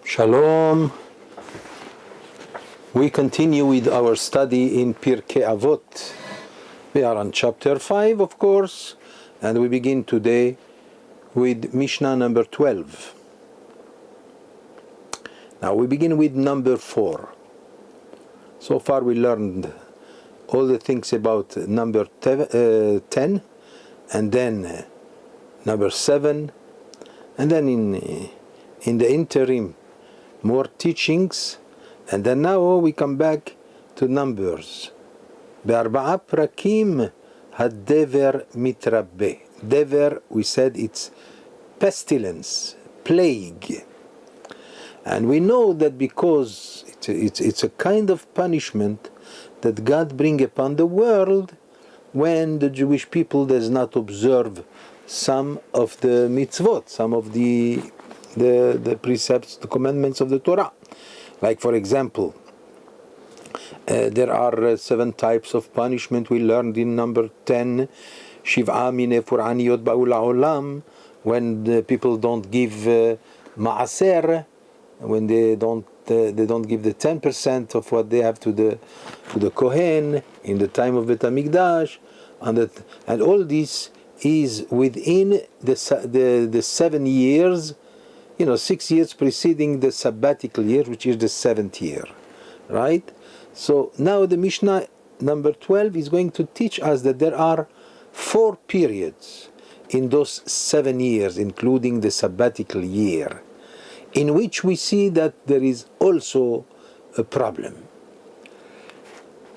Shalom. We continue with our study in Pirkei Avot. We are on chapter 5, of course, and we begin today with Mishna number 12. Now we begin with number 4. So far we learned all the things about number 10, and then number 7, and then in the interim more teachings, and then now we come back to numbers. בארבעה פרקים הדבר מתרבה. Dever, we said it's pestilence, plague. And we know that because it's a kind of punishment that God bring upon the world when the Jewish people does not observe some of the mitzvot, some of the precepts, the commandments of the Torah. Like for example, there are 7 types of punishment we learned in number 10. Shiv'a mine fur'aniyot ba'u la'olam, when the people don't give ma'aser, when they don't give the 10% of what they have to the Kohen in the time of Bet HaMikdash, and all this is within the 7 years, 6 years preceding the sabbatical year, which is the 7th year, right? So now the Mishnah number 12 is going to teach us that there are 4 periods in those 7 years, including the sabbatical year, in which we see that there is also a problem.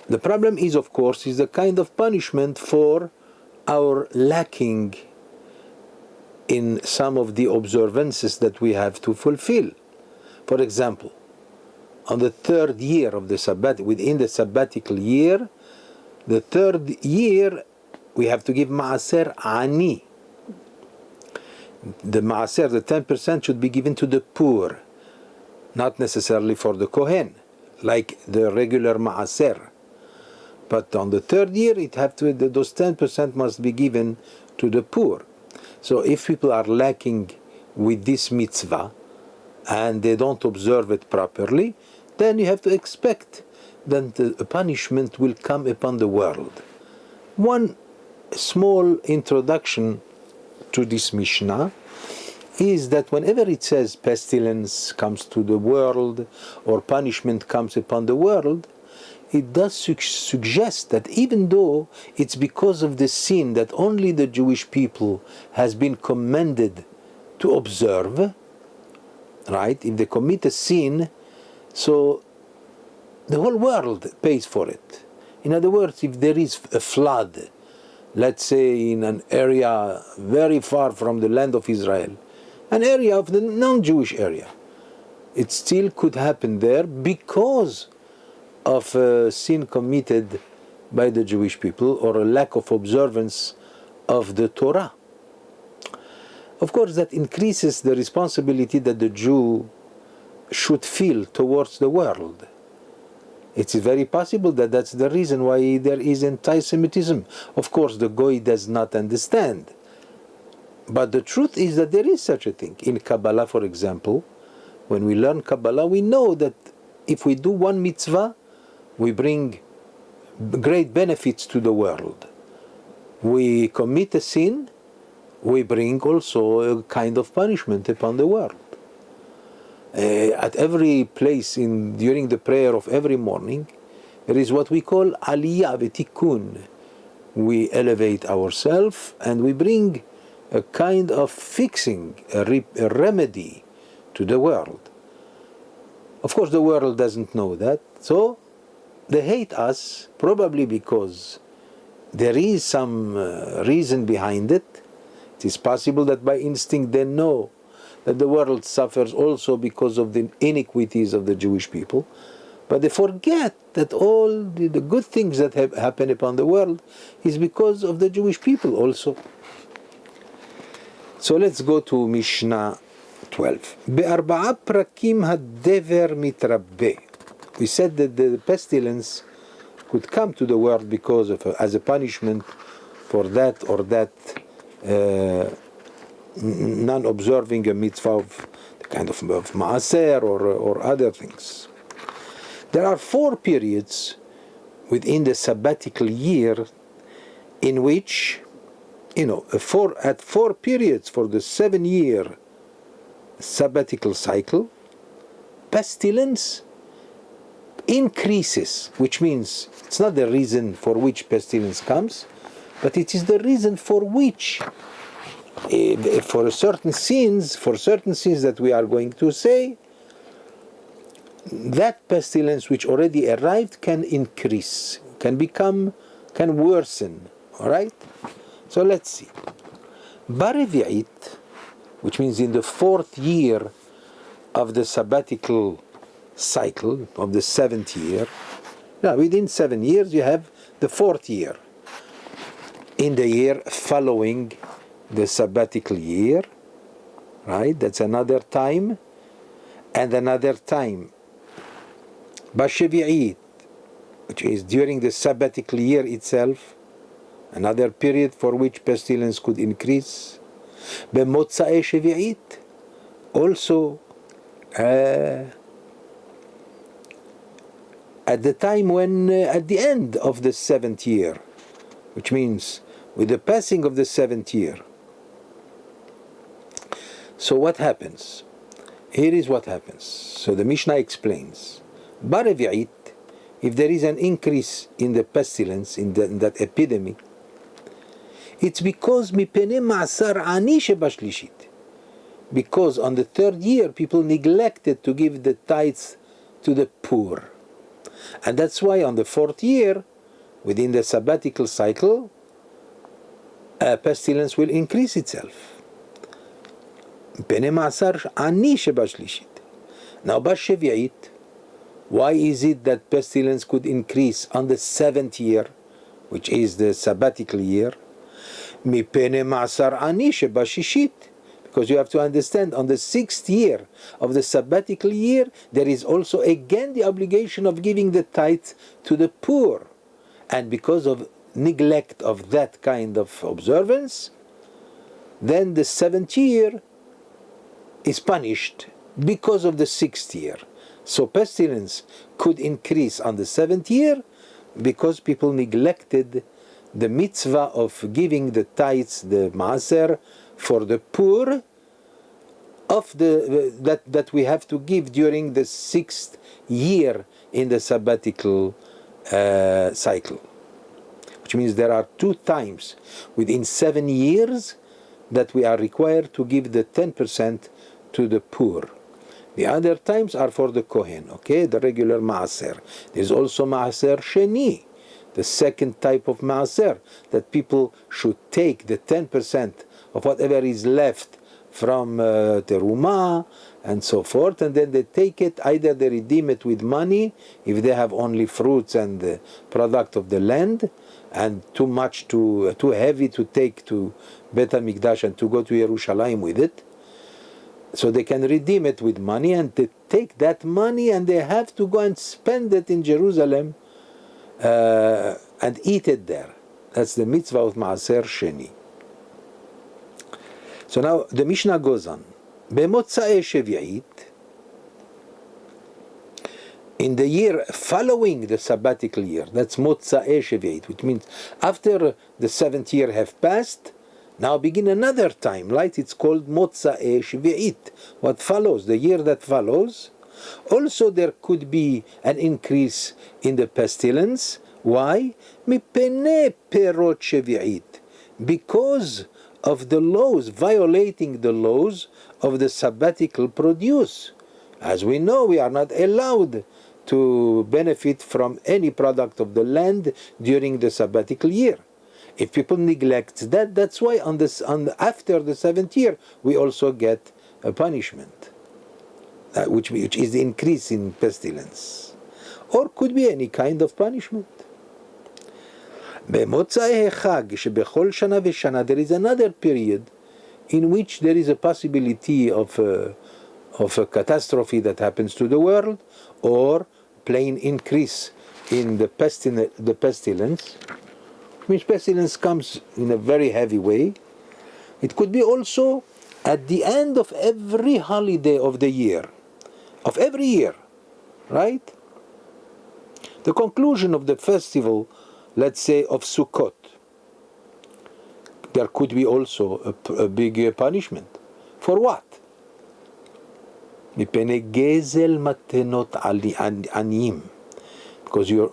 The problem is, of course, is the kind of punishment for our lacking in some of the observances that we have to fulfill. For example, on the 3rd year of the within the sabbatical year, the 3rd year, we have to give ma'aser ani. The ma'aser, the 10%, should be given to the poor, not necessarily for the Kohen, like the regular ma'aser. But on the 3rd year, those 10% must be given to the poor. So if people are lacking with this mitzvah and they don't observe it properly, then you have to expect that a punishment will come upon the world. One small introduction to this Mishnah is that whenever it says pestilence comes to the world or punishment comes upon the world, it does suggest that even though it's because of the sin that only the Jewish people has been commanded to observe, right? If they commit a sin, so the whole world pays for it. In other words, if there is a flood, let's say in an area very far from the land of Israel, an area of the non-Jewish area, it still could happen there because of a sin committed by the Jewish people or a lack of observance of the Torah. Of course, that increases the responsibility that the Jew should feel towards the world. It's very possible that that's the reason why there is anti-Semitism. Of course, the Goy does not understand. But the truth is that there is such a thing. In Kabbalah, for example, when we learn Kabbalah, we know that if we do one mitzvah, we bring great benefits to the world. We commit a sin, we bring also a kind of punishment upon the world. At every place during the prayer of every morning, there is what we call aliyah v'tikkun. We elevate ourselves and we bring a kind of fixing, a remedy to the world. Of course, the world doesn't know that, so they hate us, probably because there is some reason behind it. It is possible that by instinct they know that the world suffers also because of the iniquities of the Jewish people, but they forget that all the good things that have happened upon the world is because of the Jewish people also. So let's go to Mishnah 12. בארבעה פרקים הדבר מתרבה. We said that the pestilence could come to the world because of as a punishment for that or that non-observing a mitzvah of kind of maaser or other things. There are 4 periods within the sabbatical year in which, at 4 periods for the 7-year sabbatical cycle, pestilence increases, which means it's not the reason for which pestilence comes, but it is the reason for which, for certain sins that we are going to say, that pestilence which already arrived can increase, can worsen. All right? So let's see. Barevi'it, which means in the 4th year of the sabbatical cycle, of the 7th year. Now, within 7 years, you have the 4th year. In the year following the sabbatical year, right? That's another time. And another time, Bashevi'it, which is during the sabbatical year itself, another period for which pestilence could increase. B'motza'e Shevi'it, also at the time when, at the end of the 7th year, which means with the passing of the 7th year. So what happens? Here is what happens. So the Mishnah explains. Barevi'it, if there is an increase in the pestilence, in that epidemic, it's because mipene ma'asar ani shebashlishit. Because on the 3rd year, people neglected to give the tithes to the poor. And that's why on the 4th year, within the sabbatical cycle, pestilence will increase itself. Mipene ma'asar ani shebashlishit. Now, bashevi'it, why is it that pestilence could increase on the 7th year, which is the sabbatical year? Mipene ma'asar ani shebashishit. Because you have to understand, on the 6th year of the sabbatical year, there is also again the obligation of giving the tithe to the poor. And because of neglect of that kind of observance, then the 7th year is punished because of the 6th year. So pestilence could increase on the 7th year because people neglected the mitzvah of giving the tithes, the maaser, for the poor of that we have to give during the 6th year in the sabbatical cycle. Which means there are 2 times within 7 years that we are required to give the 10% to the poor. The other times are for the Kohen, okay, the regular maaser. There's also maaser sheni, the second type of maaser, that people should take the 10% of whatever is left from terumah and so forth, and then they take it, either they redeem it with money if they have only fruits and the product of the land, and too heavy to take to Bet HaMikdash and to go to Yerushalayim with it. So they can redeem it with money, and they take that money and they have to go and spend it in Jerusalem and eat it there. That's the mitzvah of Maaser Sheni. So now the Mishnah goes on. B'motza'e Shevi'it, in the year following the sabbatical year, that's Motza'e Shevi'it, which means after the 7th year have passed, now begin another time, right? It's called Motza'e Shevi'it. What follows, the year that follows, also there could be an increase in the pestilence. Why? Mipene perot Shevi'it, because of the laws, violating the laws of the sabbatical produce. As we know, we are not allowed to benefit from any product of the land during the sabbatical year. If people neglect that, that's why after the 7th year, we also get a punishment, which is the increase in pestilence. Or could be any kind of punishment. There is another period in which there is a possibility of a catastrophe that happens to the world, or plain increase in the pestilence. Which pestilence comes in a very heavy way. It could be also at the end of every holiday of the year, of every year, right? The conclusion of the festival, let's say of Sukkot, there could be also a big punishment. For what? Because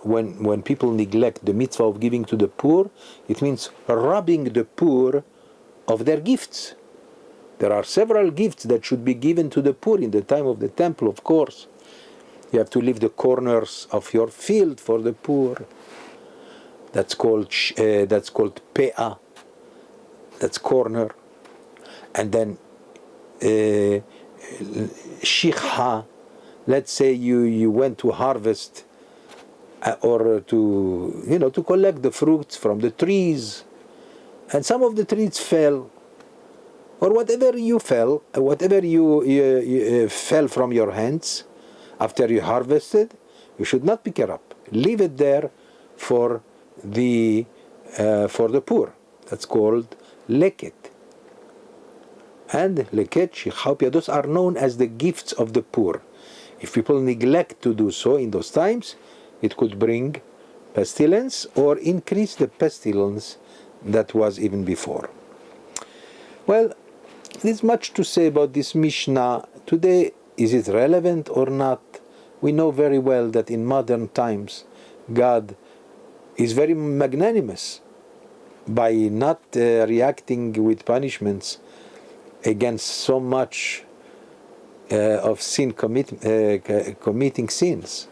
when people neglect the mitzvah of giving to the poor, it means robbing the poor of their gifts. There are several gifts that should be given to the poor in the time of the temple, of course. You have to leave the corners of your field for the poor. That's called pe'ah. That's corner. And then shikha. Let's say you went to harvest or to collect the fruits from the trees, and some of the trees fell, or whatever you fell from your hands after you harvested, you should not pick it up. Leave it there for the poor. That's called leket. And leket, shikha, those are known as the gifts of the poor. If people neglect to do so in those times, it could bring pestilence or increase the pestilence that was even before. Well, there's much to say about this Mishnah. Today, is it relevant or not? We know very well that in modern times, God is very magnanimous by not reacting with punishments against so much of sin committing sins.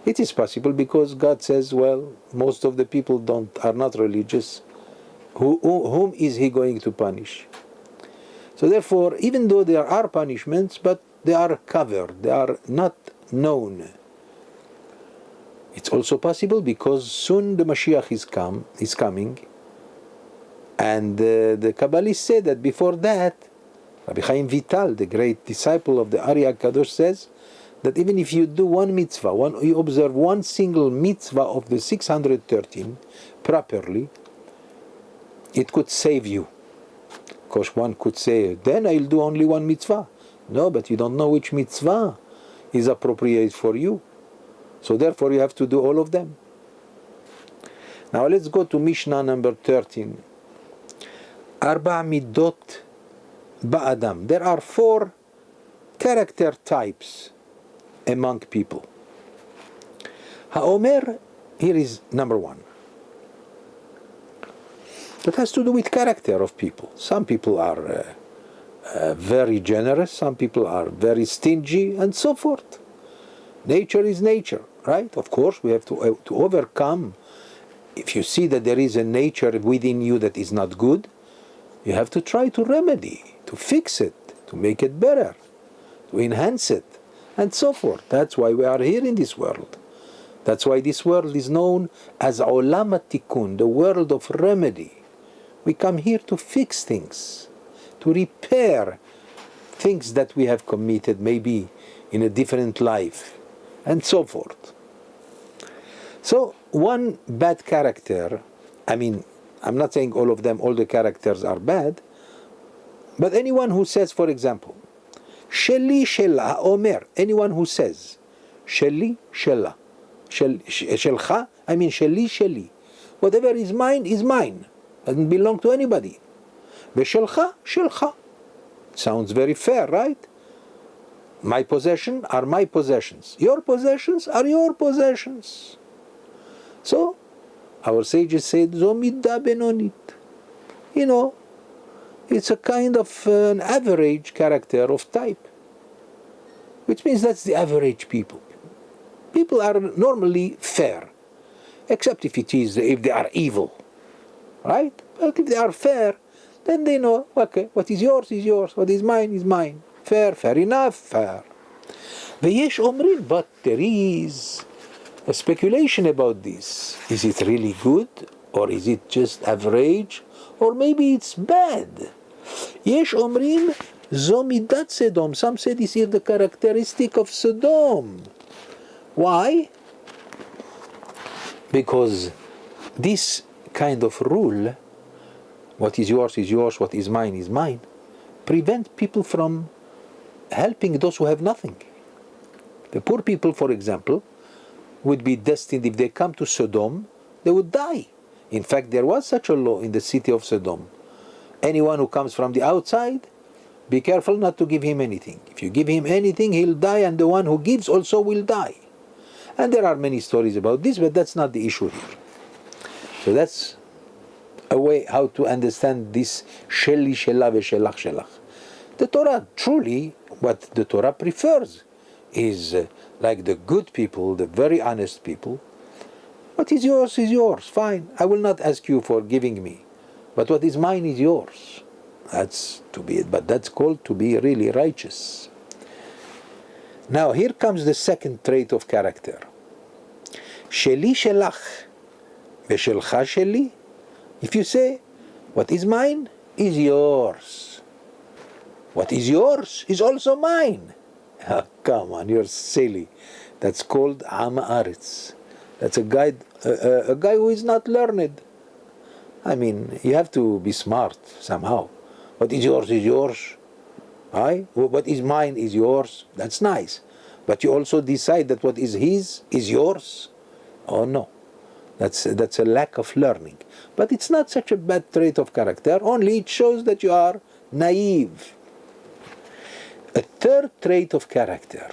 It is possible because God says, well, most of the people are not religious. Whom is He going to punish? So therefore, even though there are punishments, but they are covered, they are not known. It's also possible because soon the Mashiach is coming, and the Kabbalists say that before that, Rabbi Chaim Vital, the great disciple of the Ari HaKadosh, says that even if you do one mitzvah, you observe one single mitzvah of the 613 properly, it could save you. Of course, one could say, then I'll do only one mitzvah. No, but you don't know which mitzvah is appropriate for you. So therefore you have to do all of them. Now let's go to Mishnah number 13. Arba midot ba'adam. There are 4 character types among people. Ha'omer, here is number 1. That has to do with character of people. Some people are very generous, some people are very stingy, and so forth. Nature is nature, right? Of course, we have to overcome. If you see that there is a nature within you that is not good, you have to try to remedy, to fix it, to make it better, to enhance it, and so forth. That's why we are here in this world. That's why this world is known as Olam HaTikun, the world of remedy. We come here to fix things, to repair things that we have committed, maybe in a different life, and so forth. So, one bad character, I'm not saying all of them, all the characters are bad, but anyone who says, for example, Sheli Shela Omer, anyone who says, Sheli Shela, Shelcha, Sheli Sheli, whatever is mine, doesn't belong to anybody. Veshelcha, Shelcha. Sounds very fair, right? My possessions are my possessions. Your possessions are your possessions. So, our sages said, Zomidda benonit. It's a kind of an average character of type. Which means that's the average people. People are normally fair. Except if they are evil. Right? But if they are fair, then they know, okay, what is yours is yours, what is mine is mine. Fair enough, fair. V'yesh omrin, but there is a speculation about this. Is it really good? Or is it just average? Or maybe it's bad? Yesh omrin, zo midat Sodom. Some say this is the characteristic of Sodom. Why? Because this kind of rule, what is yours, what is mine, prevent people from helping those who have nothing. The poor people, for example, would be destined, if they come to Sodom, they would die. In fact, there was such a law in the city of Sodom. Anyone who comes from the outside, be careful not to give him anything. If you give him anything, he'll die, and the one who gives also will die. And there are many stories about this, but that's not the issue here. So that's a way how to understand this Sheli, Shelah, Veshelach, Shelach. The Torah, truly, what the Torah prefers is like the good people, the very honest people. What is yours, fine. I will not ask you for giving me. But what is mine is yours. That's to be it. But that's called to be really righteous. Now here comes the second trait of character. Sheli Shelach, Veshelcha Sheli. If you say, what is mine is yours. What is yours is also mine. Oh, come on, you're silly. That's called Am Haaretz. That's a guy who is not learned. I mean, you have to be smart somehow. What is yours. Aye? What is mine is yours. That's nice. But you also decide that what is his is yours. Oh no. That's a lack of learning. But it's not such a bad trait of character. Only it shows that you are naive. A third trait of character.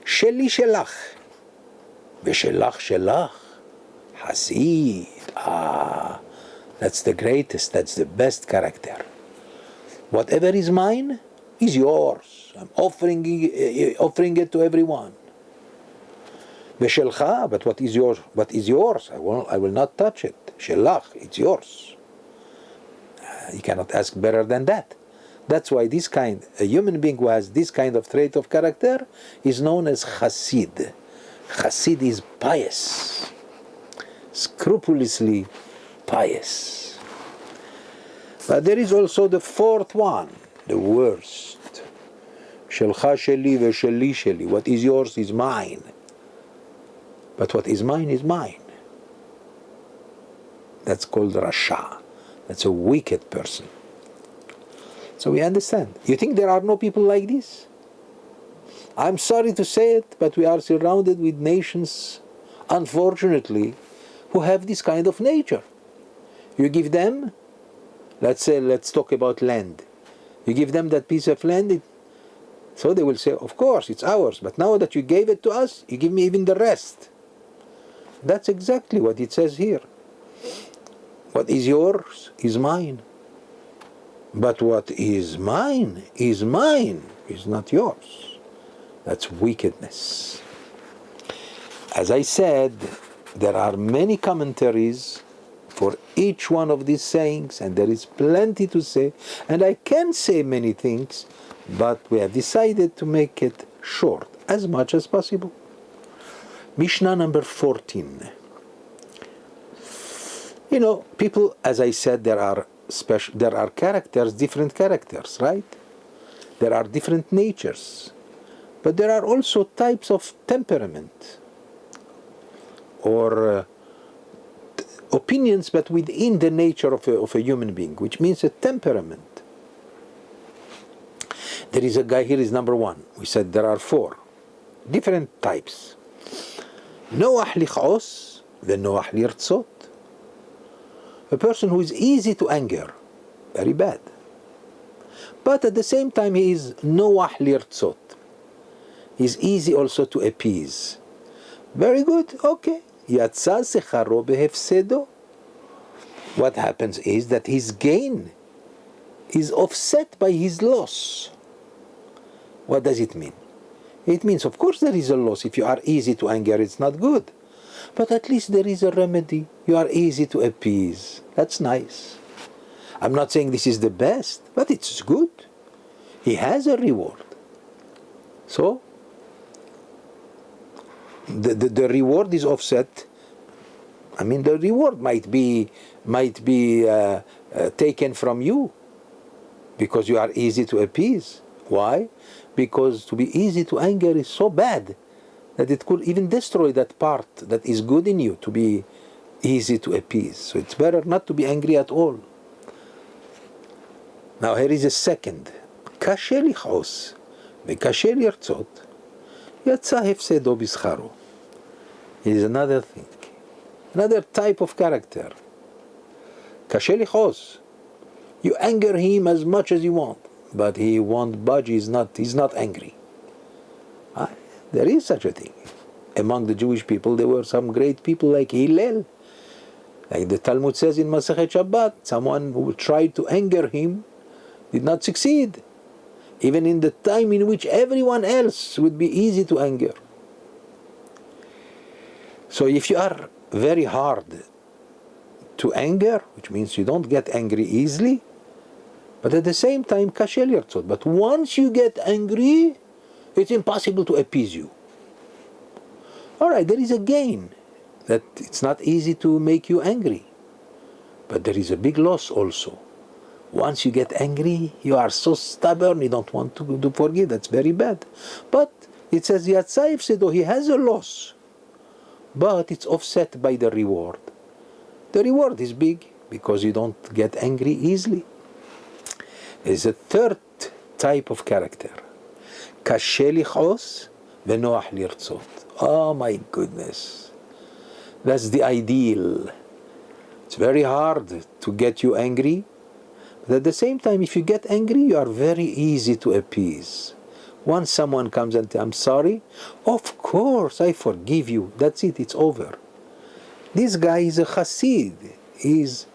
Sheli Shelach. Veshelach Shelach. Hasid. That's the greatest, that's the best character. Whatever is mine is yours. I'm offering it to everyone. Veshelcha, but what is yours? I will not touch it. Shelach, it's yours. You cannot ask better than that. That's why a human being who has this kind of trait of character is known as Hasid. Hasid is pious, scrupulously pious. But there is also the fourth one, the worst. Shelcha Sheli Vesheli Sheli. What is yours is mine. But what is mine is mine. That's called Rasha. That's a wicked person. So we understand. You think there are no people like this? I'm sorry to say it, but we are surrounded with nations, unfortunately, who have this kind of nature. You give them, let's talk about land. You give them that piece of land, so they will say, of course, it's ours, but now that you gave it to us, you give me even the rest. That's exactly what it says here. What is yours is mine. But what is mine, is not yours. That's wickedness. As I said, there are many commentaries for each one of these sayings, and there is plenty to say, and I can say many things, but we have decided to make it short as much as possible. Mishnah number 14. You know, people, as I said, there are characters, different characters, right? There are different natures. But there are also types of temperament or opinions, but within the nature of a human being, which means a temperament. There is a guy here, is number one. We said there are 4 different types. Noach lichos v'noach lirtzot. A person who is easy to anger, very bad. But at the same time he is noach lirtzot. He is easy also to appease. Very good, okay. Yatsa secharo behefsedo. What happens is that his gain is offset by his loss. What does it mean? It means, of course, there is a loss. If you are easy to anger, it's not good. But at least there is a remedy. You are easy to appease. That's nice. I'm not saying this is the best, but it's good. He has a reward. So, the reward is offset. I mean, the reward might be taken from you because you are easy to appease. Why? Because to be easy to anger is so bad that it could even destroy that part that is good in you, to be easy to appease. So it's better not to be angry at all. Now here is a second. קשה לכעוס וקשה לרצות, יצא הפסדו בשכרו. It is another thing. Another type of character. קשה לכעוס. You anger him as much as you want, but he won't budge, he's not angry. There is such a thing. Among the Jewish people, there were some great people like Hillel. Like the Talmud says in Masechet Shabbat, someone who tried to anger him did not succeed, even in the time in which everyone else would be easy to anger. So if you are very hard to anger, which means you don't get angry easily, but at the same time, קשה לרצות. But once you get angry, it's impossible to appease you. All right, there is a gain, that it's not easy to make you angry. But there is a big loss also. Once you get angry, you are so stubborn, you don't want to forgive. That's very bad. But it says, יצא הפסדו, he has a loss. But it's offset by the reward. The reward is big because you don't get angry easily. There is a third type of character. קשה לכעוס ונוח לרצות. Oh my goodness. That's the ideal. It's very hard to get you angry. But at the same time, if you get angry, you are very easy to appease. Once someone comes and says, I'm sorry, of course, I forgive you. That's it, it's over. This guy is a chassid. He's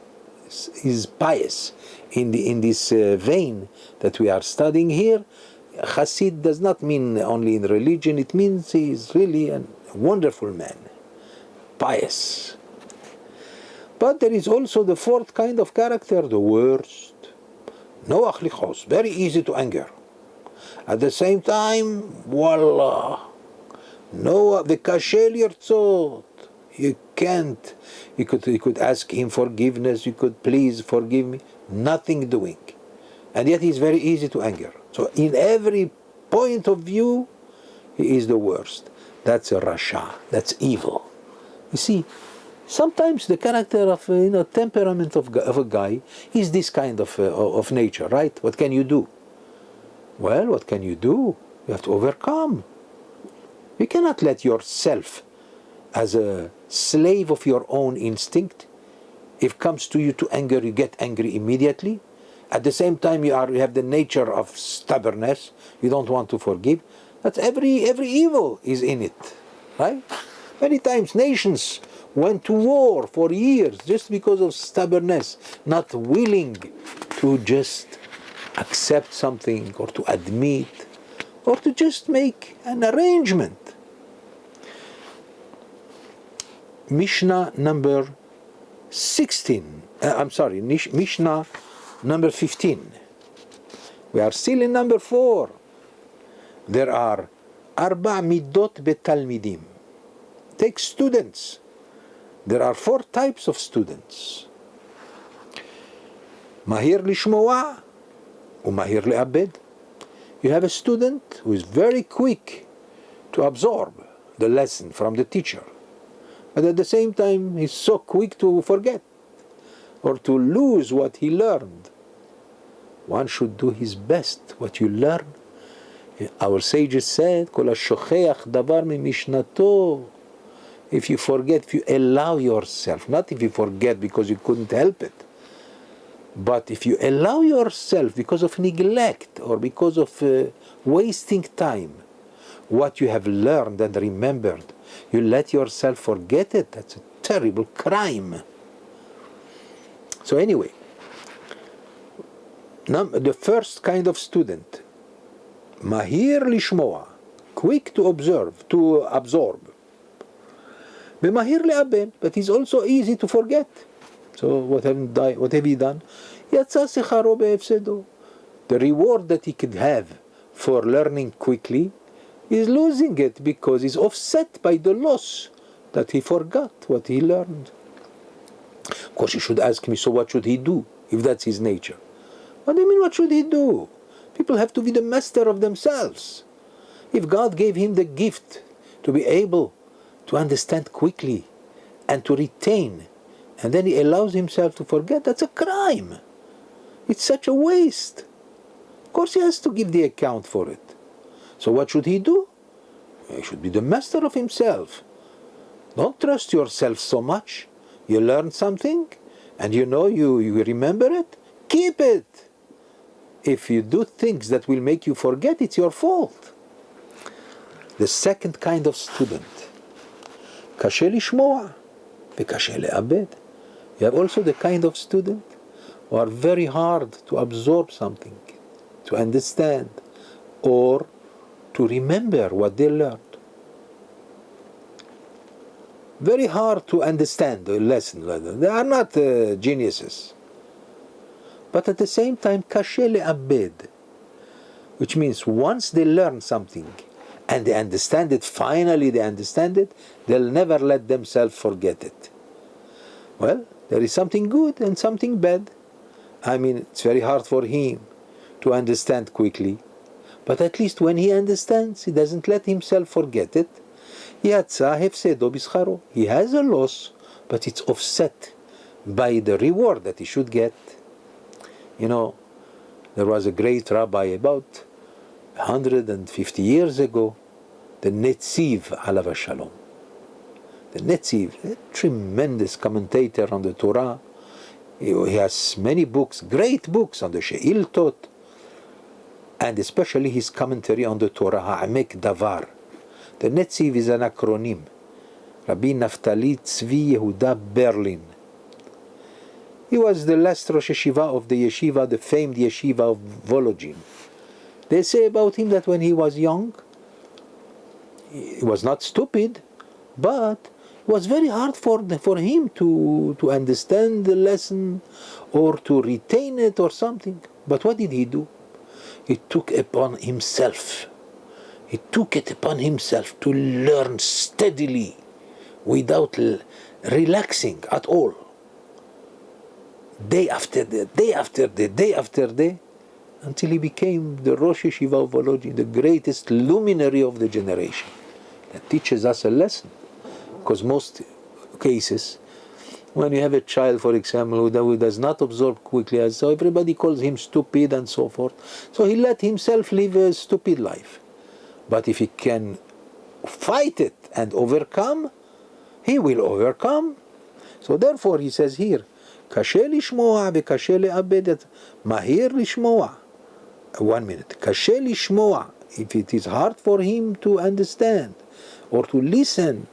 pious. In this vein that we are studying here, chassid does not mean only in religion, it means he is really a wonderful man, pious. But there is also the fourth kind of character, the worst. נוח לכעוס, very easy to anger. At the same time, voila, וקשה לרצות. You can't. You could ask him forgiveness, you could please forgive me. Nothing doing. And yet he's very easy to anger. So in every point of view, he is the worst. That's a rasha. That's evil. You see, sometimes the character of temperament of a guy is this kind of nature, right? What can you do? Well, what can you do? You have to overcome. You cannot let yourself as a slave of your own instinct. If it comes to you to anger, you get angry immediately. At the same time, you have the nature of stubbornness. You don't want to forgive. That's every evil is in it, right? Many times nations went to war for years just because of stubbornness, not willing to just accept something or to admit or to just make an arrangement. Mishnah number 16. Mishnah number 15. We are still in number 4. There are أربع midot בתלמידים. Take students. There are 4 types of students. מהיר לשמוע ומהיר לאבד. You have a student who is very quick to absorb the lesson from the teacher. But at the same time, he's so quick to forget or to lose what he learned. One should do his best. What you learn, our sages said, כל השוכח דבר ממשנתו. If you forget, if you allow yourself, not if you forget because you couldn't help it, but if you allow yourself because of neglect or because of wasting time, what you have learned and remembered, you let yourself forget it. That's a terrible crime. So anyway, the first kind of student, מהיר לשמוע, quick to absorb. ומהיר לאבד, but he's also easy to forget. So what have he done? יצא שכרו בהפסדו. The reward that he could have for learning quickly is losing it because he's offset by the loss that he forgot what he learned. Of course, you should ask me, so what should he do if that's his nature? What do you mean, what should he do? People have to be the master of themselves. If God gave him the gift to be able to understand quickly and to retain, and then he allows himself to forget, that's a crime. It's such a waste. Of course he has to give the account for it. So what should he do? He should be the master of himself. Don't trust yourself so much. You learn something, and you remember it, keep it. If you do things that will make you forget, it's your fault. The second kind of student, קשה לשמוע וקשה לאבד. You have also the kind of student who are very hard to absorb something, to understand, or to remember what they learned. Very hard to understand the lesson. They are not geniuses. But at the same time, קשה לאבד, which means once they learn something and they understand it, finally they understand it, they'll never let themselves forget it. Well, there is something good and something bad. I mean, it's very hard for him to understand quickly, but at least when he understands, he doesn't let himself forget it. יצא הפסדו בשכרו. He has a loss, but it's offset by the reward that he should get. You know, there was a great rabbi about 150 years ago, the Netziv alav shalom. The Netziv, a tremendous commentator on the Torah. He has many books, great books on the She'iltot, and especially his commentary on the Torah, Ha'amek Davar. The Netziv is an acronym. Rabbi Naftali Tzvi Yehuda Berlin. He was the last Rosh Yeshiva of the yeshiva, the famed yeshiva of Vologin. They say about him that when he was young, he was not stupid, but it was very hard for him to understand the lesson or to retain it or something. But what did he do? He took upon himself. He took it upon himself to learn steadily, without relaxing at all. Day after day, day after day, day after day, until he became the Rosh Yeshiva of Vologin, the greatest luminary of the generation. That teaches us a lesson. Because most cases, when you have a child, for example, who does not absorb quickly, so everybody calls him stupid and so forth. So he let himself live a stupid life. But if he can fight it and overcome, he will overcome. So therefore he says here, קשה לשמוע וקשה לאבד. מהיר לשמוע. 1 minute. קשה לשמוע. If it is hard for him to understand or to listen,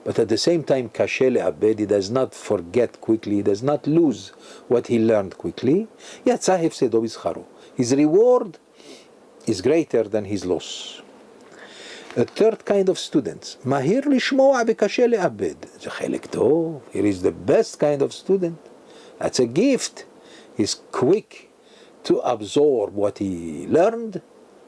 but at the same time קשה לאבד, he does not forget quickly, he does not lose what he learned quickly, יצא הפסדו בשכרו. His reward is greater than his loss. A third kind of students, מהיר לשמוע וקשה לאבד. זה חלק טוב. Here is the best kind of student. That's a gift. He's quick to absorb what he learned,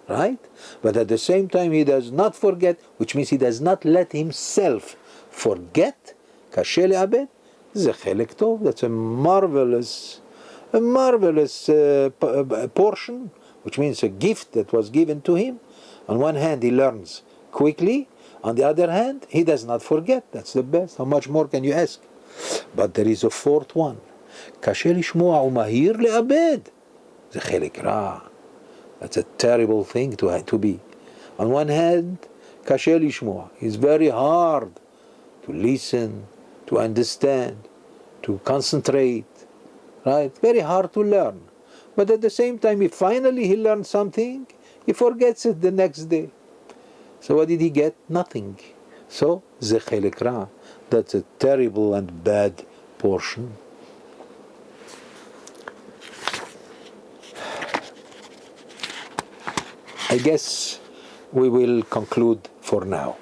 right? But at the same time he does not forget, which means he does not let himself forget. קשה לאבד. זה חלק טוב. That's a marvelous portion, which means a gift that was given to him. On one hand, he learns quickly. On the other hand, he does not forget. That's the best. How much more can you ask? But there is a fourth one. קשה לשמוע ומהיר לאבד. זה חלק רע. That's a terrible thing to be. On one hand, קשה לשמוע. It's very hard to listen, to understand, to concentrate. Right? Very hard to learn. But at the same time, if finally he learns something, he forgets it the next day. So what did he get? Nothing. So, זה חלק רע. That's a terrible and bad portion. I guess we will conclude for now.